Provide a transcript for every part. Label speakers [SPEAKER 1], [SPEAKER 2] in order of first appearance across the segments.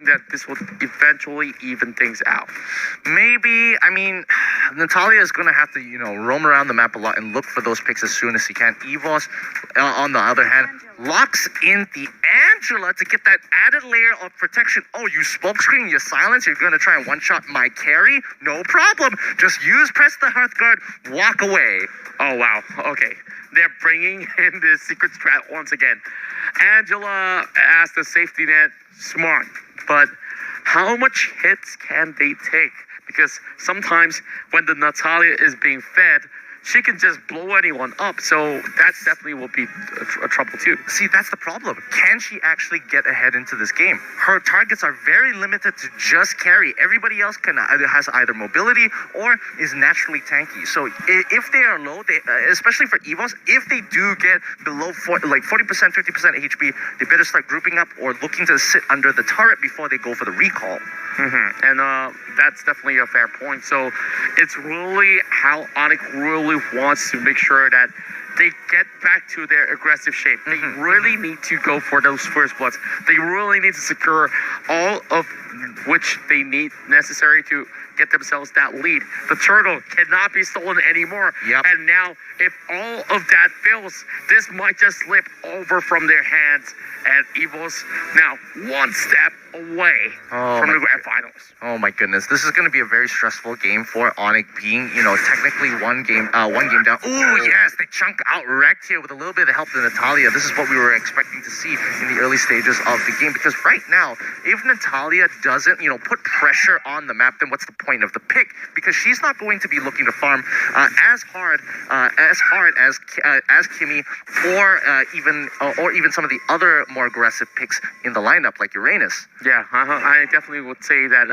[SPEAKER 1] that this will eventually even things out.
[SPEAKER 2] Maybe, I mean, Natalia is going to have to, roam around the map a lot and look for those picks as soon as he can. EVOS, on the other hand, locks in the Angela to get that added layer of protection. Oh, you smoke screen, you silence, you're going to try and one-shot my carry? No problem. Just press the Hearthguard, walk away.
[SPEAKER 1] Oh, wow. Okay. They're bringing in the secret strat once again. Angela as the safety net, smart. But how much hits can they take? Because sometimes when the Natalia is being fed, she can just blow anyone up. So that definitely will be a trouble too.
[SPEAKER 2] See, that's the problem. Can she actually get ahead into this game? Her targets are very limited to just carry. Everybody else has either mobility or is naturally tanky. So if they are low, especially for EVOS, if they do get below 40%, 50% HP, they better start grouping up or looking to sit under the turret before they go for the recall.
[SPEAKER 1] And that's definitely a fair point. So it's really how ONIC really wants to make sure that they get back to their aggressive shape. They really need to go for those first bloods. They really need to secure all of which they need necessary to get themselves that lead. The turtle cannot be stolen anymore.
[SPEAKER 2] Yep.
[SPEAKER 1] And now, if all of that fails, this might just slip over from their hands. And EVOS now one step away from the grand finals.
[SPEAKER 2] Oh my goodness, this is going to be a very stressful game for ONIC, being technically one game down. Oh yes, they chunk out wrecked here with a little bit of help to Natalia. This is what we were expecting to see in the early stages of the game, because right now, if Natalia doesn't put pressure on the map, then what's the point of the pick? Because she's not going to be looking to farm as hard as Kimmy or even some of the other more aggressive picks in the lineup like Uranus.
[SPEAKER 1] Yeah, I definitely would say that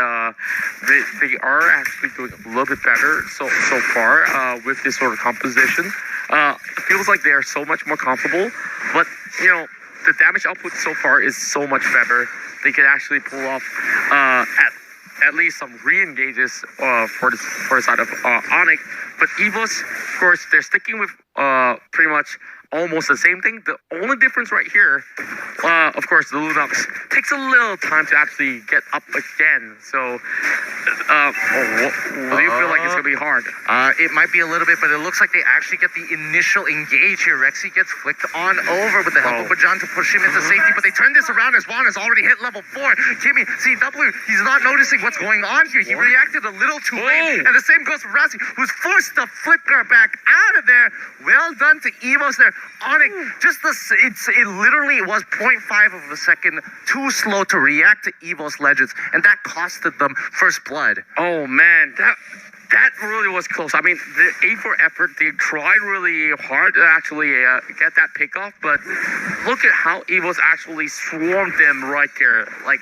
[SPEAKER 1] they are actually doing a little bit better so far with this sort of composition. It feels like they are so much more comfortable, but the damage output so far is so much better. They can actually pull off at least some re-engages for the side of ONIC. But EVOS, of course, they're sticking with pretty much almost the same thing. The only difference right here, of course, the Lunox takes a little time to actually get up again. So, do you feel like it's going to be hard?
[SPEAKER 2] It might be a little bit, but it looks like they actually get the initial engage here. Rexy gets flicked on over with the help of Bajan to push him into safety, but they turn this around as Juan has already hit level 4. Kimmy, CW, he's not noticing what's going on here. He reacted a little too late. And the same goes for Rassi, who's forced to flicker back out of there. Well done to EVOS there. ONIC, it literally was 0.5 of a second too slow to react to EVOS Legends, and that costed them first blood.
[SPEAKER 1] Oh man, that really was close. I mean, the A4 effort, they tried really hard to actually get that pick off, but look at how EVOS actually swarmed them right there. Like,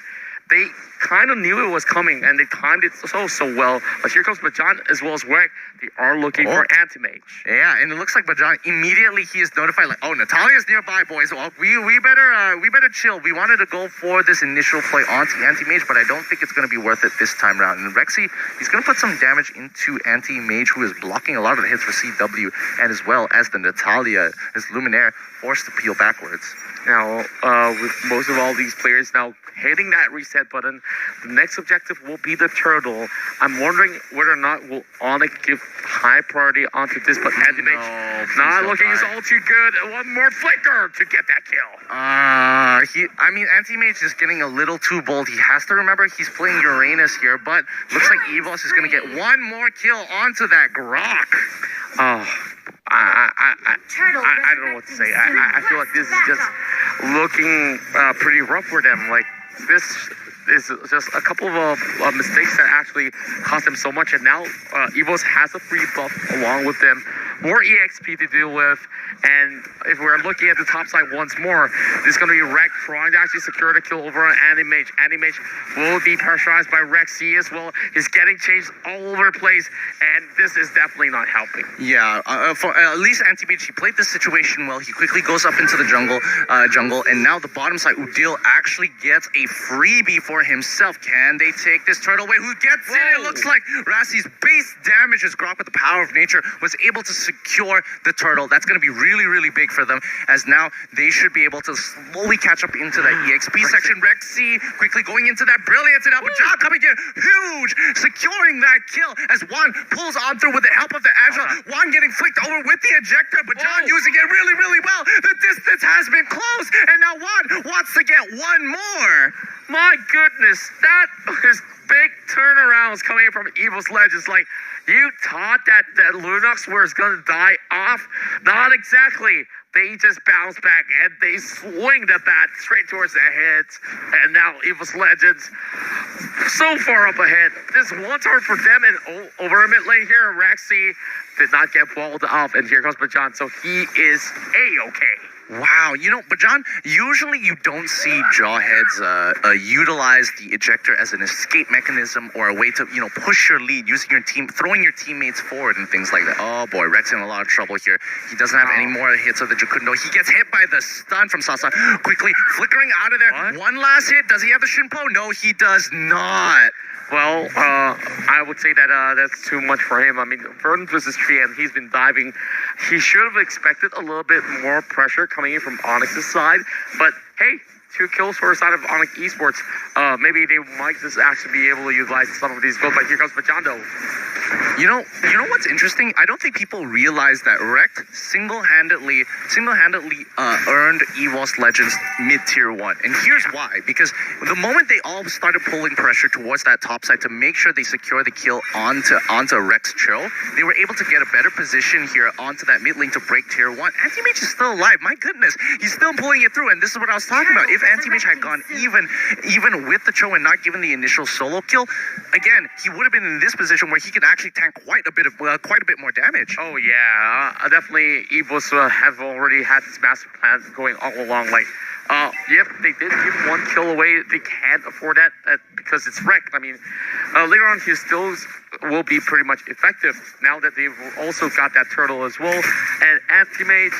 [SPEAKER 1] they kind of knew it was coming, and they timed it so well. But here comes Bajan as well as Wreck. They are looking for Anti-Mage.
[SPEAKER 2] Yeah, and it looks like Bajan immediately he is notified, like, oh, Natalia's nearby, boys. Well, we better chill. We wanted to go for this initial play onto Anti-Mage, but I don't think it's going to be worth it this time around. And Rexy, he's going to put some damage into Anti-Mage, who is blocking a lot of the hits for CW, and as well as the Natalia, as Luminaire forced to peel backwards.
[SPEAKER 1] Now, with most of all these players now hitting that reset button, the next objective will be the turtle. I'm wondering whether or not will ONIC give high priority onto this, but Anti-Mage not looking all too good. One more flicker to get that kill.
[SPEAKER 2] Anti-Mage is getting a little too bold. He has to remember he's playing Uranus here, but looks like EVOS is going to get one more kill onto that Grok.
[SPEAKER 1] Oh, I don't know what to say. I feel like this is just looking pretty rough for them. Like, this is just a couple of mistakes that actually cost them so much, and now EVOS has a free buff along with them. More EXP to deal with, and if we're looking at the top side once more, this is going to be Rex trying to actually secure the kill over on Anti-Mage. Anti-Mage will be pressurized by Rexy as well. He's getting chased all over the place, and this is definitely not helping.
[SPEAKER 2] Yeah, for at least Anti-Mage, he played this situation well. He quickly goes up into the jungle, and now the bottom side, Udil actually gets a freebie for himself. Can they take this turtle away? Who gets it? It looks like Rassi's base damage as Grok with the power of nature was able to secure the turtle. That's going to be really, really big for them, as now they should be able to slowly catch up into that EXP section. Rexy quickly going into that brilliance, and now Bajan coming in huge, securing that kill as Juan pulls on through with the help of the Angela. Juan getting flicked over with the ejector, Bajan using it really, really well. The distance has been closed, and now Juan wants to get one more.
[SPEAKER 1] My goodness, that was big turnarounds coming in from EVOS Legends. Like, you thought that Lunox was going to die off? Not exactly. They just bounce back and they swing the bat straight towards their heads. And now EVOS Legends so far up ahead. This one turn for them, and over a mid lane here, Rexy did not get walled off. And here comes Bajan, so he is A-okay.
[SPEAKER 2] Wow, you know, but John, usually you don't see Jawheads utilize the ejector as an escape mechanism or a way to, you know, push your lead using your team, throwing your teammates forward and things like that. Oh boy, Rex in a lot of trouble here. He doesn't have any more hits of the Jakundo. He gets hit by the stun from Sasa, quickly flickering out of there.
[SPEAKER 1] What?
[SPEAKER 2] One last hit. Does he have the Shinpo? No, he does not.
[SPEAKER 1] Well, I would say that that's too much for him. I mean, Verdant versus Tree, and he's been diving. He should have expected a little bit more pressure coming in from Onyx's side. But hey, 2 kills for the side of ONIC Esports. Maybe they might just actually be able to utilize some of these builds. Like here comes Bajando.
[SPEAKER 2] You know what's interesting? I don't think people realize that Rekt single-handedly earned EVOS Legends mid-tier 1. And here's why. Because the moment they all started pulling pressure towards that top side to make sure they secure the kill onto Rekt's chill, they were able to get a better position here onto that mid lane to break tier 1. Anti-Mage is still alive. My goodness. He's still pulling it through. And this is what I was talking about. If Anti-Mage had gone even with the Cho and not given the initial solo kill, again, he would have been in this position where he could actually tank quite a bit more damage.
[SPEAKER 1] Oh yeah, definitely EVOS have already had this massive plan going all along. Like, yep, they did give 1 kill away. They can't afford that because it's wrecked. I mean, later on he still will be pretty much effective now that they've also got that turtle as well. And Anti-Mage,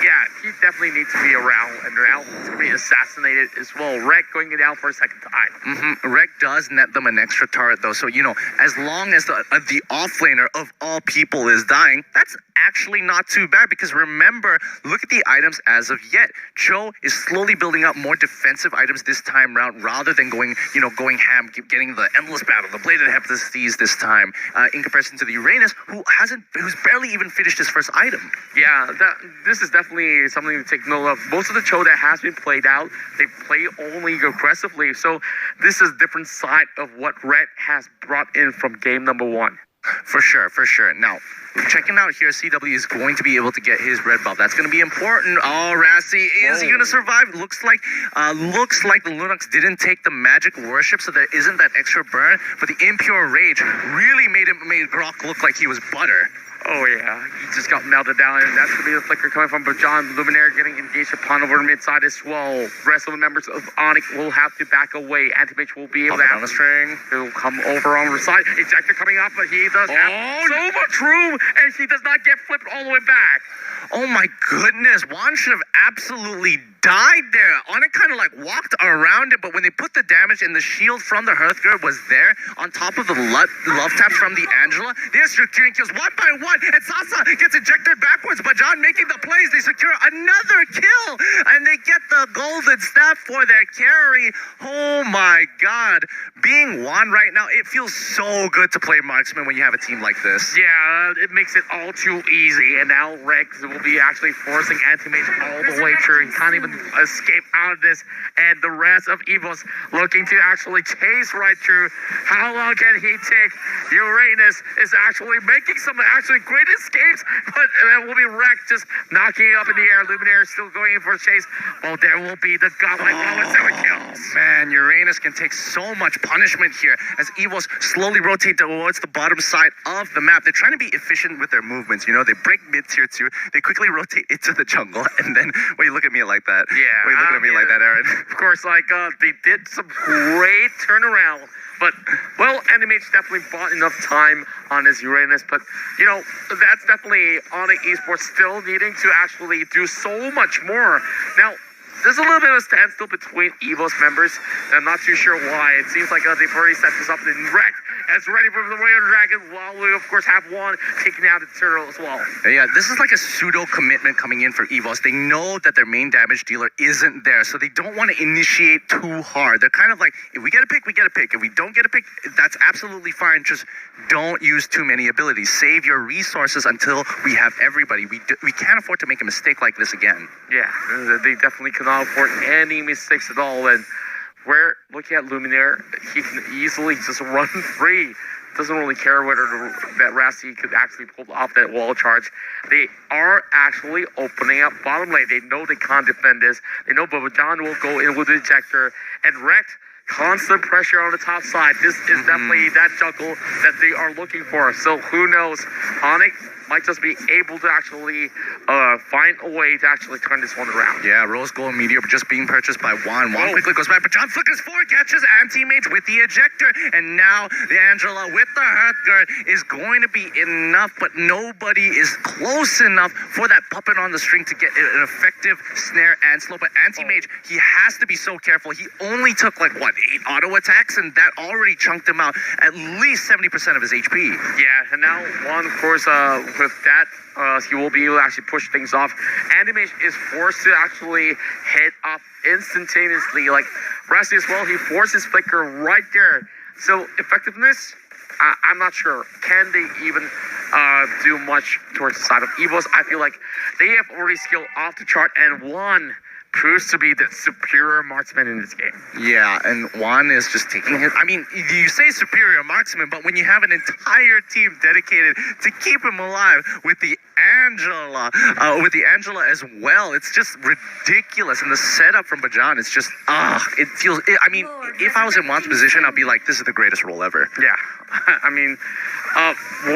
[SPEAKER 1] yeah, he definitely needs to be around, and now he's going to be assassinated as well. Rekt going down for a second time.
[SPEAKER 2] Rekt does net them an extra turret though, so you know, as long as the offlaner of all people is dying, that's actually not too bad, because remember, look at the items as of yet. Cho is slowly building up more defensive items this time round rather than going ham, getting the endless battle, the bladed hepatitis this time, in comparison to the Uranus, who's barely even finished his first item.
[SPEAKER 1] Yeah, this is definitely something to take note of. Most of the Cho that has been played out, they play only aggressively, so this is a different side of what Red has brought in from game number 1.
[SPEAKER 2] For sure. Now, checking out here, CW is going to be able to get his red buff. That's going to be important. Oh, Rassi, is he going to survive? Looks like the Lunox didn't take the magic worship, so there isn't that extra burn. But the impure rage really made Grok look like he was butter.
[SPEAKER 1] Oh yeah, he just got melted down, and that's going to be the flicker coming from Bajan. Luminary getting engaged upon over mid-side as well. The rest of the members of ONIC will have to back away. Anti-Mage will be able to
[SPEAKER 2] down the string.
[SPEAKER 1] He'll come over on the side. Ejector coming up, but he does have so much room, and he does not get flipped all the way back.
[SPEAKER 2] Oh my goodness, Juan should have absolutely died there. ONIC kind of like walked around it, but when they put the damage and the shield from the Hearthguard was there, on top of the love taps from the Angela, they're securing kills 1 by 1, and Sasa gets ejected backwards, but John making the plays, they secure another kill, and they get the golden staff for their carry. Oh my god. Being Juan right now, it feels so good to play marksman when you have a team like this.
[SPEAKER 1] Yeah, it makes it all too easy, and now Rex will be actually forcing Anti-Mage all the way through. He can't even escape out of this, and the rest of EVOS looking to actually chase right through. How long can he take? Uranus is actually making some actually great escapes, but it will be wrecked, just knocking it up in the air. Luminaire is still going in for a chase. Oh, there will be the Goblet with 7 kills.
[SPEAKER 2] Man, Uranus can take so much punishment here as EVOS slowly rotate towards the bottom side of the map. They're trying to be efficient with their movements. You know, they break mid-tier 2, they quickly rotate into the jungle, and then, well, you look at me like that.
[SPEAKER 1] Yeah.
[SPEAKER 2] Well, you looking at me like that, Aaron.
[SPEAKER 1] Of course, like, they did some great turnaround. But, well, Anti-Mage definitely bought enough time on his Uranus. But, you know, that's definitely ONIC Esports still needing to actually do so much more. Now, there's a little bit of a standstill between EVOS members. I'm not too sure why. It seems like they've already set this up in Rekt. as ready for the Royal Dragon, while we, of course, have one taking out the turtle as well.
[SPEAKER 2] Yeah, this is like a pseudo commitment coming in for EVOS. They know that their main damage dealer isn't there, so they don't want to initiate too hard. They're kind of like, if we get a pick, we get a pick. If we don't get a pick, that's absolutely fine. Just don't use too many abilities. Save your resources until we have everybody. We can't afford to make a mistake like this again.
[SPEAKER 1] Yeah, they definitely cannot afford any mistakes at all. And we're looking at Luminaire. He can easily just run free. Doesn't really care whether that Rassi could actually pull off that wall charge. They are actually opening up bottom lane. They know they can't defend this. They know Babajan will go in with the ejector and wreck. Constant pressure on the top side. This is definitely that juggle that they are looking for. So who knows? ONIC might just be able to actually find a way to actually turn this one around.
[SPEAKER 2] Yeah, Rose Gold Meteor just being purchased by Juan. Juan quickly goes back, but John flickers forward, catches anti-mage with the ejector, and now the Angela with the Hearthguard is going to be enough, but nobody is close enough for that puppet on the string to get an effective snare and slow. But anti-mage, he has to be so careful. He only took like, what, 8 auto attacks, and that already chunked him out at least 70% of his HP.
[SPEAKER 1] Yeah, and now Juan, of course, with that, he will be able to actually push things off. Animage is forced to actually hit off instantaneously. Like Rassi as well, he forced his flicker right there. So effectiveness, I'm not sure. Can they even do much towards the side of EVOS? I feel like they have already skilled off the chart, and Juan proves to be the superior marksman in this game.
[SPEAKER 2] Yeah, and Juan is just taking his... I mean, you say superior marksman, but when you have an entire team dedicated to keep him alive with the Angela as well, it's just ridiculous. And the setup from Bajan is just, it feels... I mean, if I was in Juan's position, I'd be like, this is the greatest role ever.
[SPEAKER 1] Yeah, I mean,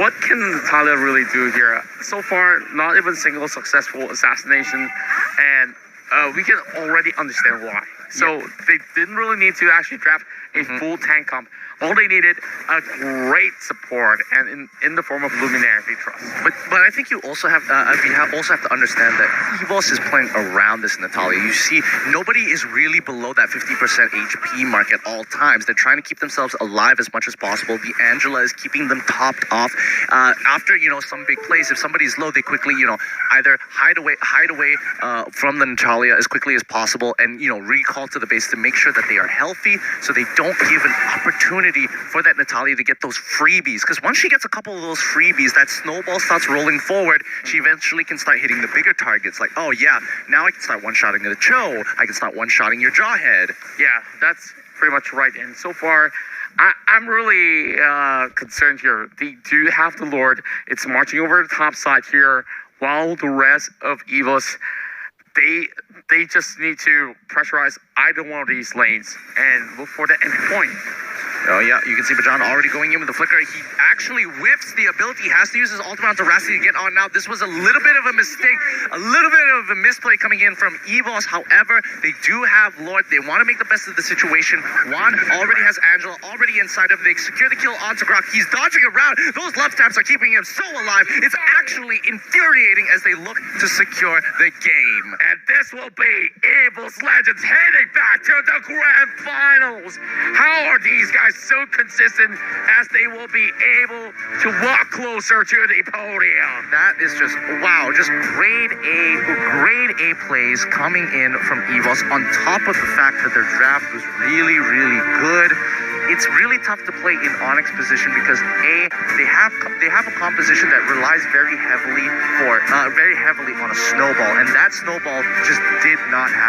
[SPEAKER 1] what can Natalia really do here? So far, not even single successful assassination, and we can already understand why. So they didn't really need to actually draft a full tank comp. All they needed, a great support, and in the form of Luminaire, they trust.
[SPEAKER 2] But I think you also have to understand that EVOS is playing around this Natalia. You see, nobody is really below that 50% HP mark at all times. They're trying to keep themselves alive as much as possible. The Angela is keeping them topped off. After some big plays, if somebody's low, they quickly either hide away from the Natalia as quickly as possible, and recall to the base to make sure that they are healthy, so they don't give an opportunity for that Natalia to get those freebies. Because once she gets a couple of those freebies, that snowball starts rolling forward. She eventually can start hitting the bigger targets. Like, oh yeah, now I can start one-shotting the Cho. I can start one-shotting your Jawhead.
[SPEAKER 1] Yeah, that's pretty much right. And so far, I'm really concerned here. They do have the Lord. It's marching over the top side here, while the rest of EVOS, they just need to pressurize either one of these lanes and look for the end point.
[SPEAKER 2] Oh yeah, you can see Bajan already going in with the flicker. He actually whiffs the ability. He has to use his ultimate to Rassi to get on now. This was a little bit of a mistake, a little bit of a misplay coming in from EVOS. However, they do have Lord. They want to make the best of the situation. Juan already has Angela already inside of it. They secure the kill onto Grok. He's dodging around. Those love stabs are keeping him so alive. It's actually infuriating as they look to secure the game.
[SPEAKER 1] And this will be EVOS Legends heading back to the grand finals. How are these guys so consistent as they will be able to walk closer to the podium?
[SPEAKER 2] That is just, wow, just grade A plays coming in from EVOS, on top of the fact that their draft was really, really good. It's really tough to play in ONIC's position because they have a composition that relies very heavily on a snowball, and that snowball just did not happen.